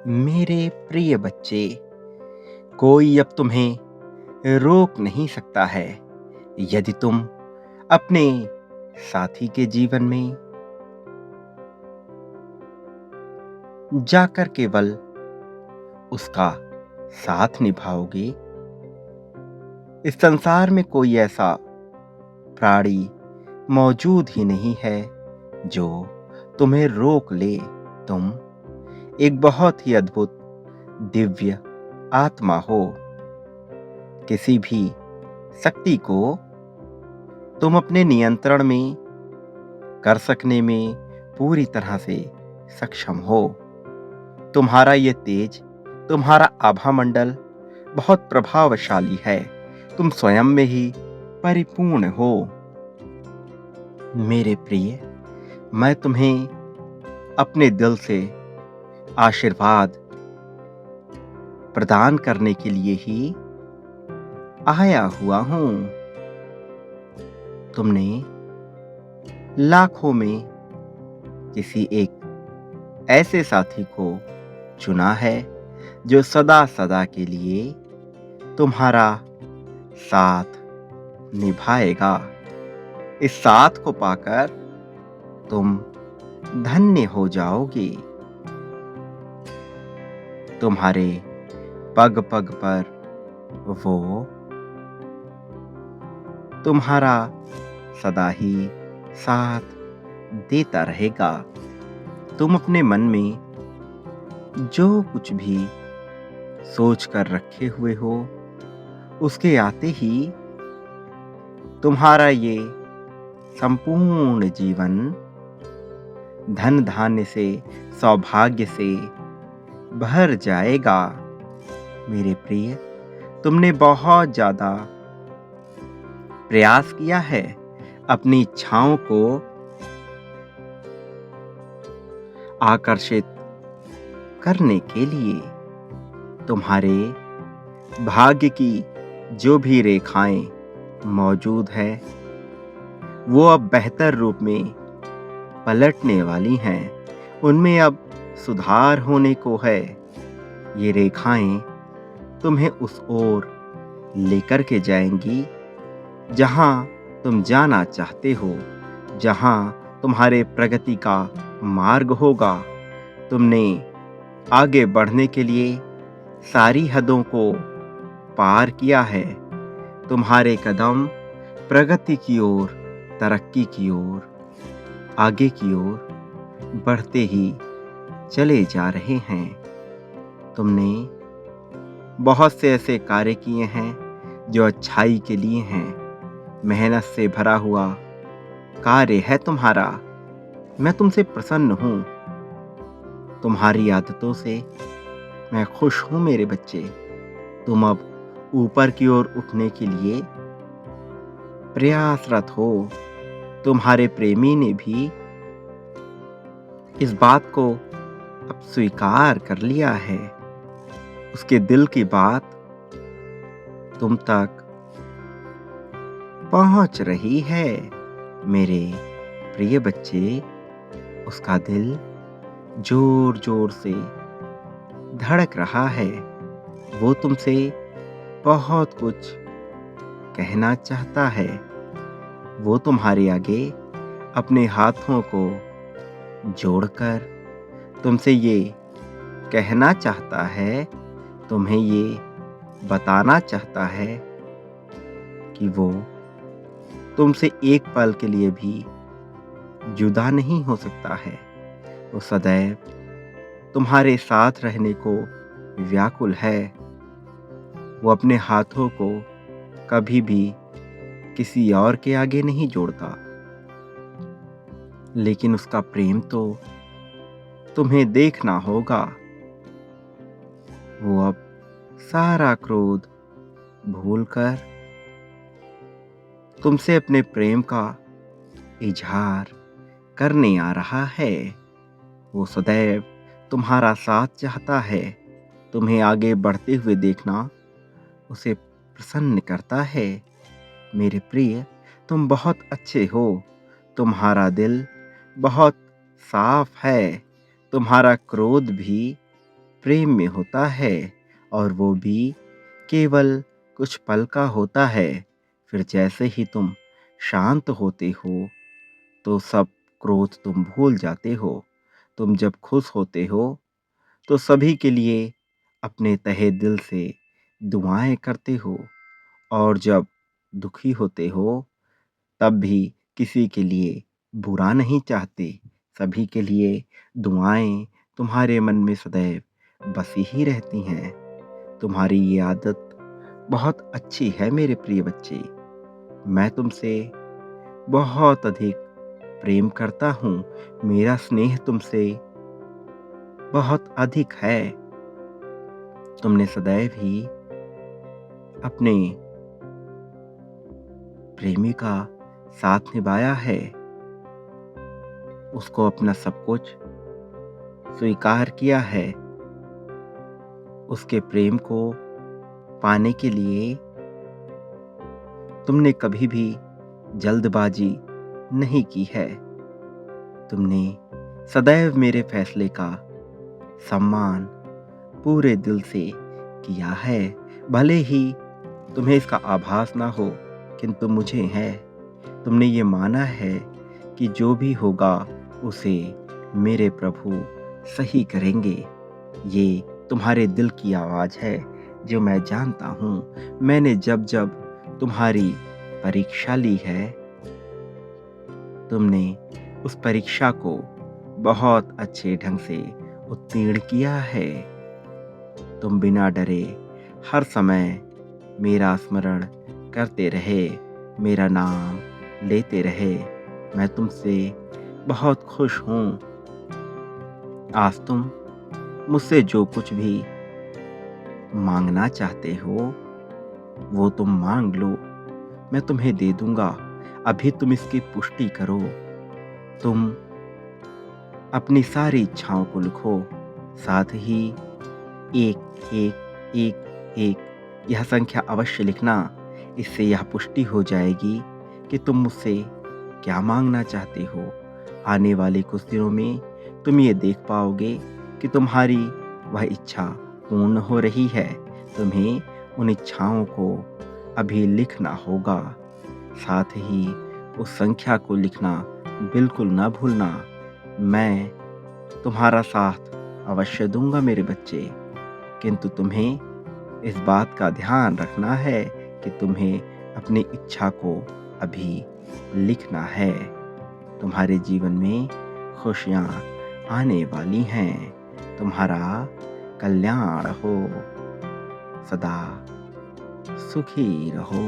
मेरे प्रिय बच्चे, कोई अब तुम्हें रोक नहीं सकता है यदि तुम अपने साथी के जीवन में जाकर केवल उसका साथ निभाओगे। इस संसार में कोई ऐसा प्राणी मौजूद ही नहीं है जो तुम्हें रोक ले। तुम एक बहुत ही अद्भुत दिव्य आत्मा हो। किसी भी शक्ति को तुम अपने नियंत्रण में कर सकने में पूरी तरह से सक्षम हो। तुम्हारा ये तेज, तुम्हारा आभा मंडल बहुत प्रभावशाली है। तुम स्वयं में ही परिपूर्ण हो। मेरे प्रिय, मैं तुम्हें अपने दिल से आशीर्वाद प्रदान करने के लिए ही आया हुआ हूं। तुमने लाखों में किसी एक ऐसे साथी को चुना है जो सदा सदा के लिए तुम्हारा साथ निभाएगा। इस साथ को पाकर तुम धन्य हो जाओगे। तुम्हारे पग पग पर वो तुम्हारा सदा ही साथ देता रहेगा। तुम अपने मन में जो कुछ भी सोच कर रखे हुए हो, उसके आते ही तुम्हारा ये संपूर्ण जीवन धन धान्य से, सौभाग्य से भर जाएगा। मेरे प्रिय, तुमने बहुत ज्यादा प्रयास किया है अपनी इच्छाओं को आकर्षित करने के लिए। तुम्हारे भाग्य की जो भी रेखाएं मौजूद है वो अब बेहतर रूप में पलटने वाली हैं। उनमें अब सुधार होने को है। ये रेखाएं तुम्हें उस ओर लेकर के जाएंगी जहां तुम जाना चाहते हो, जहां तुम्हारे प्रगति का मार्ग होगा। तुमने आगे बढ़ने के लिए सारी हदों को पार किया है। तुम्हारे कदम प्रगति की ओर, तरक्की की ओर, आगे की ओर बढ़ते ही चले जा रहे हैं। तुमने बहुत से ऐसे कार्य किए हैं जो अच्छाई के लिए हैं। मेहनत से भरा हुआ कार्य है तुम्हारा। मैं तुमसे प्रसन्न हूं। तुम्हारी आदतों से मैं खुश हूं मेरे बच्चे। तुम अब ऊपर की ओर उठने के लिए प्रयासरत हो। तुम्हारे प्रेमी ने भी इस बात को अब स्वीकार कर लिया है। उसके दिल की बात तुम तक पहुंच रही है। मेरे प्रिय बच्चे, उसका दिल जोर जोर से धड़क रहा है। वो तुमसे बहुत कुछ कहना चाहता है। वो तुम्हारे आगे अपने हाथों को जोड़कर तुमसे ये कहना चाहता है, तुम्हें ये बताना चाहता है कि वो तुमसे एक पल के लिए भी जुदा नहीं हो सकता है। वो सदैव तुम्हारे साथ रहने को व्याकुल है। वो अपने हाथों को कभी भी किसी और के आगे नहीं जोड़ता, लेकिन उसका प्रेम तो तुम्हें देखना होगा। वो अब सारा क्रोध भूलकर तुमसे अपने प्रेम का इजहार करने आ रहा है। वो सदैव तुम्हारा साथ चाहता है। तुम्हें आगे बढ़ते हुए देखना उसे प्रसन्न करता है। मेरे प्रिय, तुम बहुत अच्छे हो। तुम्हारा दिल बहुत साफ है। तुम्हारा क्रोध भी प्रेम में होता है और वो भी केवल कुछ पल का होता है। फिर जैसे ही तुम शांत होते हो तो सब क्रोध तुम भूल जाते हो। तुम जब खुश होते हो तो सभी के लिए अपने तहे दिल से दुआएं करते हो और जब दुखी होते हो तब भी किसी के लिए बुरा नहीं चाहते। सभी के लिए दुआएं तुम्हारे मन में सदैव बसी ही रहती हैं। तुम्हारी ये आदत बहुत अच्छी है मेरे प्रिय बच्चे। मैं तुमसे बहुत अधिक प्रेम करता हूँ। मेरा स्नेह तुमसे बहुत अधिक है। तुमने सदैव ही अपने प्रेमी का साथ निभाया है, उसको अपना सब कुछ स्वीकार किया है। उसके प्रेम को पाने के लिए तुमने कभी भी जल्दबाजी नहीं की है। तुमने सदैव मेरे फैसले का सम्मान पूरे दिल से किया है। भले ही तुम्हें इसका आभास ना हो, किंतु मुझे है। तुमने ये माना है कि जो भी होगा उसे मेरे प्रभु सही करेंगे। ये तुम्हारे दिल की आवाज़ है जो मैं जानता हूँ। मैंने जब जब तुम्हारी परीक्षा ली है, तुमने उस परीक्षा को बहुत अच्छे ढंग से उत्तीर्ण किया है। तुम बिना डरे हर समय मेरा स्मरण करते रहे, मेरा नाम लेते रहे। मैं तुमसे बहुत खुश हूँ। आज तुम मुझसे जो कुछ भी मांगना चाहते हो वो तुम मांग लो, मैं तुम्हें दे दूंगा। अभी तुम इसकी पुष्टि करो। तुम अपनी सारी इच्छाओं को लिखो, साथ ही एक एक एक एक यह संख्या अवश्य लिखना। इससे यह पुष्टि हो जाएगी कि तुम मुझसे क्या मांगना चाहते हो। आने वाले कुछ दिनों में तुम ये देख पाओगे कि तुम्हारी वह इच्छा पूर्ण हो रही है। तुम्हें उन इच्छाओं को अभी लिखना होगा, साथ ही उस संख्या को लिखना बिल्कुल ना भूलना। मैं तुम्हारा साथ अवश्य दूंगा मेरे बच्चे, किंतु तुम्हें इस बात का ध्यान रखना है कि तुम्हें अपनी इच्छा को अभी लिखना है। तुम्हारे जीवन में खुशियाँ आने वाली हैं। तुम्हारा कल्याण हो, सदा सुखी रहो।